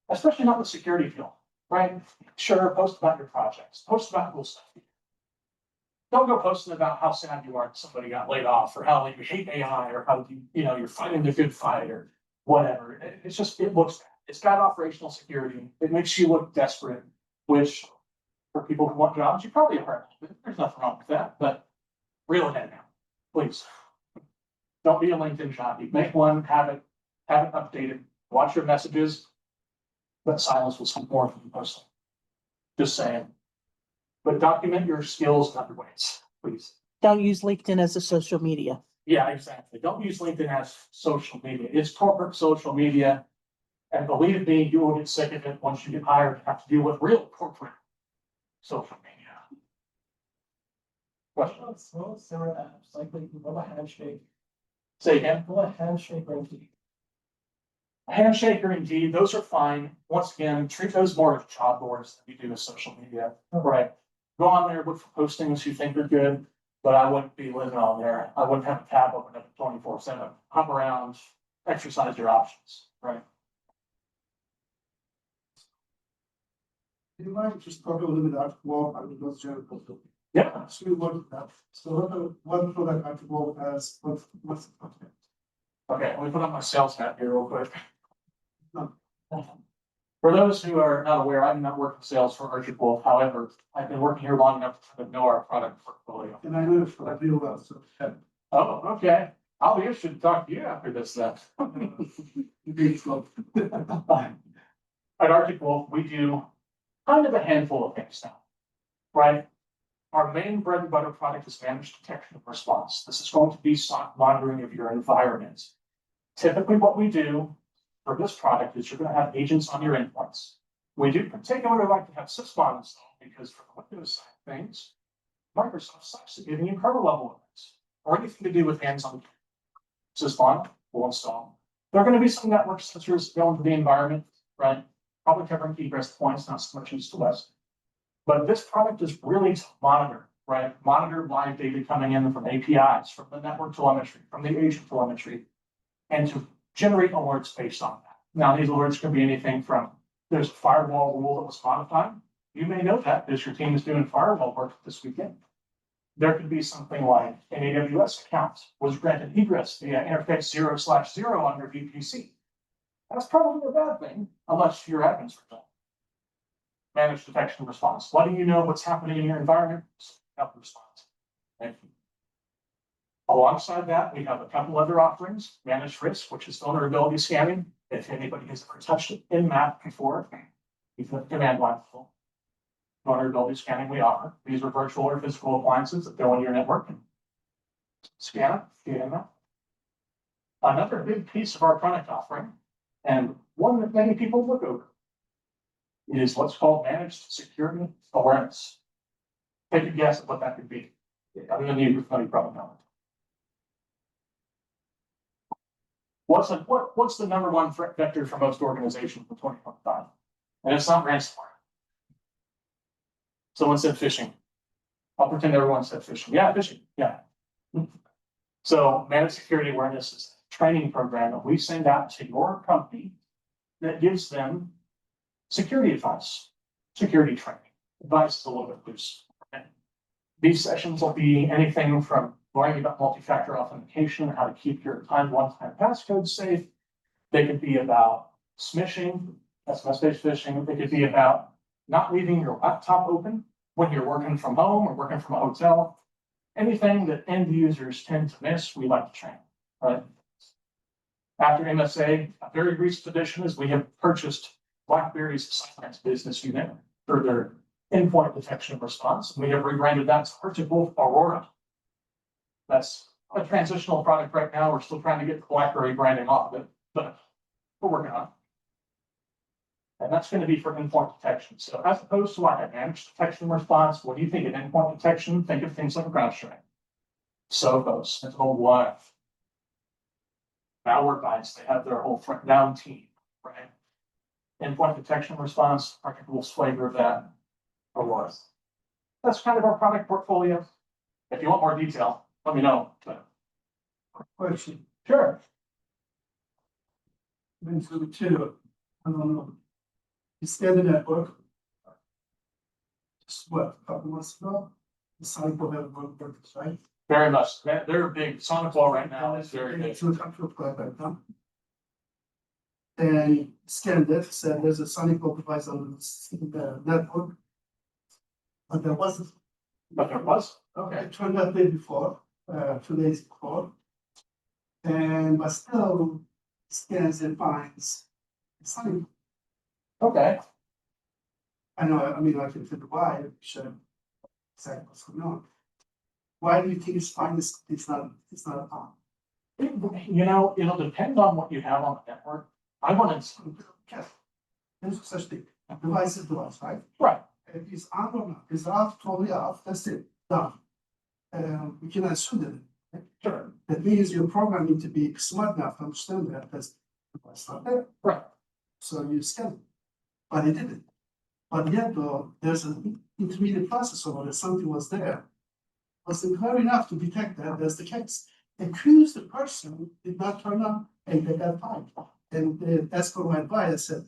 especially not in the security field, right? Sure, post about your projects, post about cool stuff. Don't go posting about how sad you are that somebody got laid off, or how you hate AI, or how you're fighting the good fight, or whatever. It's just, it looks bad. It's got operational security. It makes you look desperate, which for people who want jobs, you probably have heard of it. There's nothing wrong with that, but reel it in now, please. Don't be a LinkedIn job. You make one, have it updated, watch your messages. But silence will speak more from you personally. Just saying. But document your skills in other ways, please. Don't use LinkedIn as a social media. Yeah, exactly. Don't use LinkedIn as social media. It's corporate social media. And believe me, you will get sick of it once you get hired and have to deal with real corporate social media. Question? Small similar apps, like you can a handshake, Say again. a handshake or anything. Handshake or Indeed, those are fine. Once again, treat those more as job boards than you do as social media. Right. Go on there, look for postings you think are good, but I wouldn't be living on there. I wouldn't have a tab open up 24/7. Hop around, exercise your options, right? Do you mind just talk a little bit about Archibald? I would love to share a couple. Yeah. So we worked that. So what product Archibald has, what's the content? Okay, let me put on my sales hat here real quick. For those who are not aware, I'm not working sales for Archibald. However, I've been working here long enough to know our product portfolio. And I know it's for real well, so. Oh, okay. I'll be interested to talk to you after this then. At Arctic Wolf, we do kind of a handful of things now, right? Our main bread and butter product is managed detection and response. This is going to be SOC monitoring of your environment. Typically what we do for this product is you're going to have agents on your endpoints. We do particularly like to have Sysmon installed because for the Windows side of things, Microsoft sucks at giving you kernel level limits or anything to do with hands-on. Sysmon will install. There are going to be some network sensors going to the environment, right? Probably covering egress points, not so much east to west. But this product is really to monitor, right? Monitor live data coming in from APIs, from the network telemetry, from the agent telemetry, and to generate alerts based on that. Now, these alerts can be anything from there's a firewall rule that was modified. You may know that because your team is doing firewall work this weekend. There could be something like an AWS account was granted egress via interface 0/0 on your VPC. That's probably a bad thing, unless your admins are done. Managed detection and response. Letting you know what's happening in your environment, help response. Thank you. Alongside that, we have a couple other offerings. Managed risk, which is vulnerability scanning. If anybody has ever touched it in MAP before, you can command line full. Vulnerability scanning we offer. These are virtual or physical appliances that go in your network. Scan it. Another big piece of our product offering, and one that many people look over, is what's called managed security awareness. Take a guess at what that could be. Other than you probably know it. What's the number one threat vector for most organizations for 2025? And it's not ransomware. Someone said phishing. I'll pretend everyone said phishing. Yeah, phishing. Yeah. So managed security awareness is a training program that we send out to your company that gives them security advice, security training. Advice is a little bit loose. Okay. These sessions will be anything from learning about multi-factor authentication, how to keep your timed one-time passcode safe. They could be about smishing, SMS-based phishing. They could be about not leaving your laptop open when you're working from home or working from a hotel. Anything that end users tend to miss, we like to train. right? After MSA, a very recent addition is we have purchased BlackBerry's Cylance business unit for their endpoint detection and response. We have rebranded that to Arctic Wolf Aurora. That's a transitional product right now. We're still trying to get the BlackBerry branding off of it, but we're working on it. And that's going to be for endpoint detection. So as opposed to like a managed detection response, what do you think of endpoint detection? Think of things like CrowdStrike, Sophos, Sentinel One, Malwarebytes. They have their whole front down team, right? Endpoint detection response, Arctic Wolf's flavor of that, Aurora. That's kind of our product portfolio. If you want more detail, let me know. But Question, sure. been to the two, I don't know. You scan the network. Just what, a couple months ago, the cycle have one purpose, right? Very much. They're big. Sonic Wall right now is very big. To a country of right now. And scanned it, said there's a Sonic Wall device on the network. But there wasn't. But there was. Okay, it turned out day before, 2 days before. And but still scans and finds Sonic. Okay. I know, I mean, I can figure why, should exactly what's going on. Why do you think it's fine, it's not on? You know, it'll depend on what you have on the network. I wanted to. Okay. There's no such thing, device is device, right? Right. If it's on or not, it's off, totally off, that's it, done. We can assume that. Sure. That means your program need to be smart enough to understand that that's not there. Right. So you scan it, but it didn't. But yet though, there's an intermediate process over there, something was there. Wasn't clear enough to detect that that's the case. Accused the person did not turn on and they got fined. And that's for my advice, I said,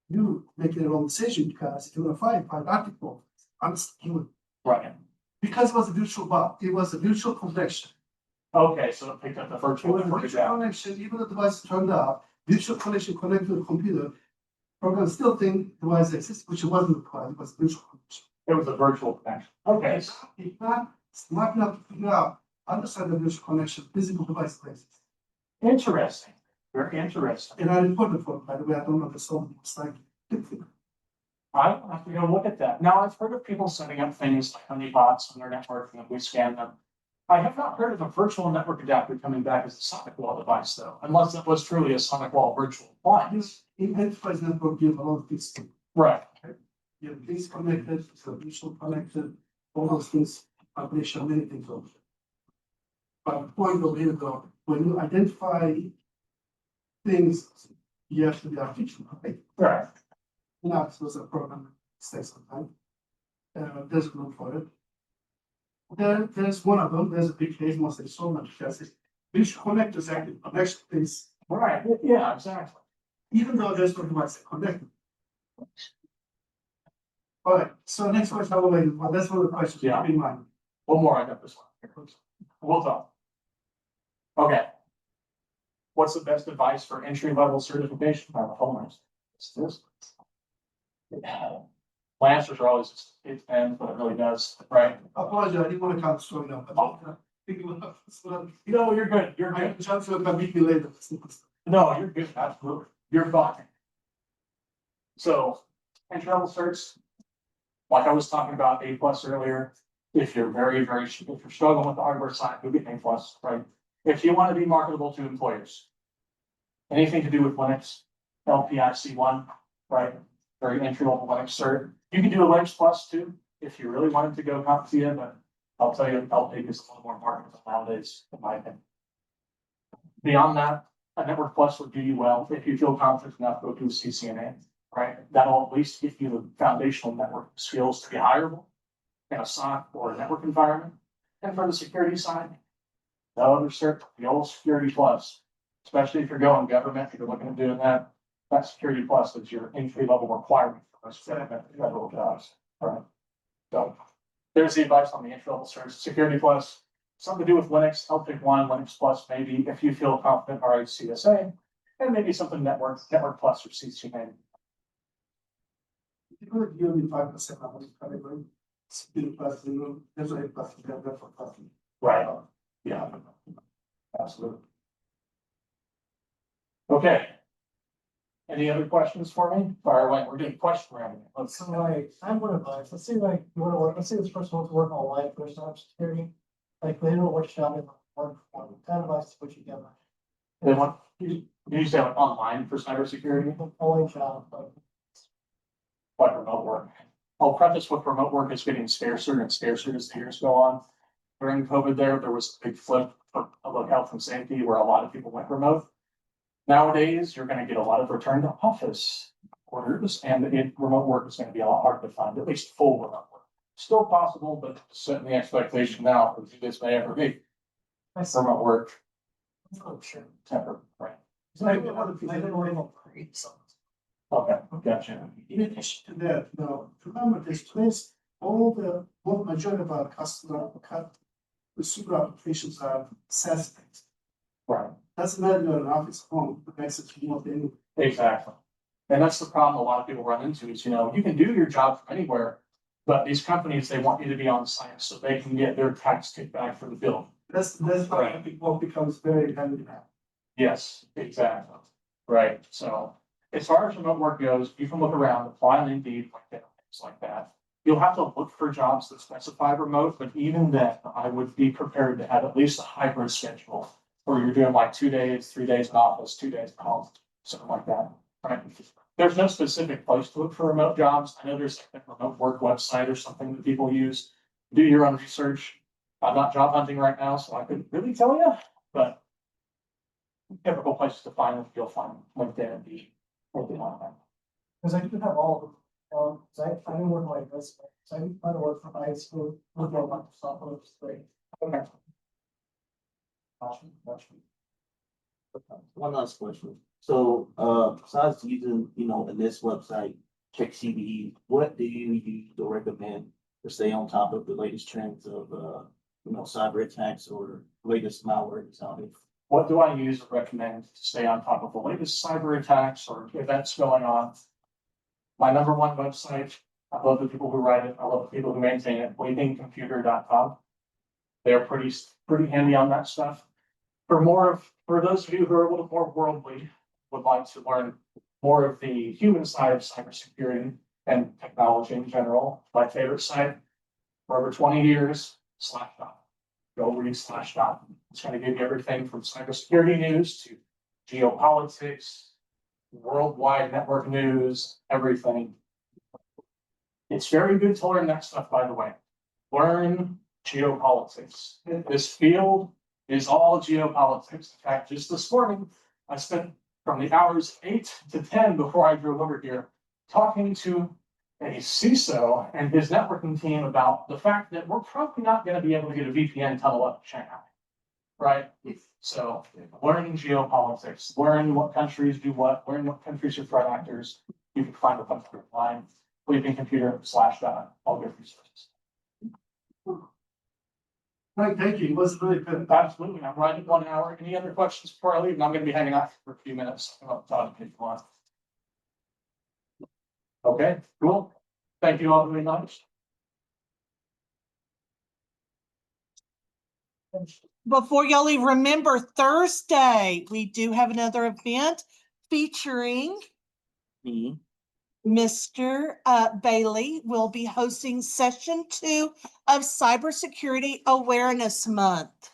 you making the wrong decision because if you're gonna find article, I'm still. Right. Because it was a virtual bot, it was a virtual connection. Okay, so it picked up the It virtual was a network virtual down. connection, even the device turned off, virtual connection connected to the computer. Program still think device exists, which it wasn't required, it was virtual connection. It was a virtual connection. Okay. It's not smart enough to figure out, understand the virtual connection, physical device places. Interesting. Very interesting. And I reported for it, by the way, I don't know the song, it's like. I have to go look at that. Now, I've heard of people setting up things like honeypots on their network and we scan them. I have not heard of a virtual network adapter coming back as a Sonic Wall device though, unless that was truly a Sonic Wall virtual appliance. In enterprise network, you have a lot of things. Right. You have things connected, so virtual connected, all those things, publication, many things over. But the point of it though, when you identify things, you have to be articulate, right? Right. Not supposed to program takes some time. There's a group for it. There's one of them, there's a big case, must say so much, because it, which connect is active, connection is, Right. Yeah, exactly. even though there's no device connected. All right, so next question, I will wait, well, that's one of the questions, Yeah. keep in mind. One more, I got this one. Here. We'll talk. Okay. What's the best advice for entry level certification by the homeowners? It's this. My answers are always, it depends, but it really does, right? I apologize, I didn't want to count strong enough, but thinking about this one. No, you're good, you're I good. just will come meet me later. No, you're good, absolutely. You're fine. So, entry level certs, like I was talking about A+ earlier, if you're if you're struggling with the hardware side, you'll get A+, right? If you want to be marketable to employers, anything to do with Linux, LPIC1, right? Very entry level Linux cert. You can do a Linux Plus too, if you really wanted to go CompTIA, but I'll tell you, LPIC is a little more marketable nowadays, in my opinion. Beyond that, a Network Plus would do you well. If you feel confident enough, go to a CCNA, right? That'll at least give you the foundational network skills to be hireable in a SOC or a network environment. And for the security side, the other cert, the old Security Plus, especially if you're going government, if you're looking at doing that, that Security Plus is your entry level requirement for most federal jobs, right? So there's the advice on the entry level certs, Security Plus, something to do with Linux, LPIC1, Linux Plus, maybe if you feel confident, RHCSA, and maybe something Network Plus or CCNA. You could give me 5% of this category. Still plus, there's a plus, plus. Right. Yeah. Absolutely. Okay. Any other questions for me? Fire away, we're doing question round. Let's, So like, I'm one of us, let's say like, you wanna work, let's say this person wants to work online for cybersecurity. Like, they don't know what job they want to work for, kind of advice to put together. they want, you say like online for cybersecurity, Only job, like, like remote work. I'll preface with remote work is getting scarcer and scarcer as the years go on. During COVID there was a big flip for public health and safety where a lot of people went remote. Nowadays, you're gonna get a lot of return to office orders and remote work is gonna be a lot harder to find, at least full remote work. Still possible, but setting the expectation now for who this may ever be. I saw, Remote work, I'm sure. temper, right? So I don't want to create something. Okay, gotcha. In addition to that, now, remember this place, all the, what majority of our consumer applications are SaaS based. Right, Doesn't matter you're an office home, the message you want anyway. exactly. And that's the problem a lot of people run into is, you can do your job from anywhere. But these companies, they want you to be on site so they can get their tax kickback for the bill. That's why I think what becomes very handy now. Yes, exactly. Right, so as far as remote work goes, you can look around, apply on Indeed, like that, things like that. You'll have to look for jobs that specify remote, but even then, I would be prepared to have at least a hybrid schedule. Where you're doing like 2 days, 3 days in office, 2 days at home, something like that, right? There's no specific place to look for remote jobs. I know there's like a remote work website or something that people use. Do your own research. I'm not job hunting right now, so I couldn't really tell you, but typical places to find them, you'll find LinkedIn and the, anything like that. Cause I do have all of them, cause I didn't work like this, so I didn't try to work for high school, with my Microsoft, which is great. Okay. One last question. So, besides using, in this website, check CVE, what do you use to recommend to stay on top of the latest trends of, cyber attacks or latest malware design? What do I use or recommend to stay on top of the latest cyber attacks or events going on? My number one website, I love the people who write it, I love the people who maintain it, wavingcomputer.com. They're pretty handy on that stuff. For those of you who are a little more worldly, would like to learn more of the human side of cybersecurity and technology in general, my favorite site for over 20 years, Slashdot. Go read Slashdot. It's going to give you everything from cybersecurity news to geopolitics, worldwide network news, everything. It's very good to learn that stuff, by the way. Learn geopolitics. This field is all geopolitics. In fact, just this morning, I spent from the hours 8 to 10 before I drove over here talking to a CISO and his networking team about the fact that we're probably not going to be able to get a VPN tunnel up to Shanghai. Right? So learning geopolitics, learn what countries do what, learn what countries are threat actors. You can find a bunch of online, wavingcomputer.com/dot, all good resources. Right, thank you, it was really good. Absolutely, I'm right at 1 hour. Any other questions before I leave? And I'm gonna be hanging out for a few minutes. I'm not talking if you want. Okay, cool. Thank you all very much. Before y'all leave, remember Thursday, we do have another event featuring Me, Mr. Bailey will be hosting session 2 of Cybersecurity Awareness Month.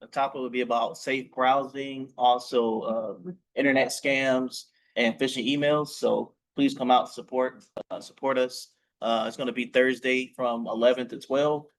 the topic will be about safe browsing, also, internet scams and phishing emails. So please come out, support us. It's gonna be Thursday from 11 to 12.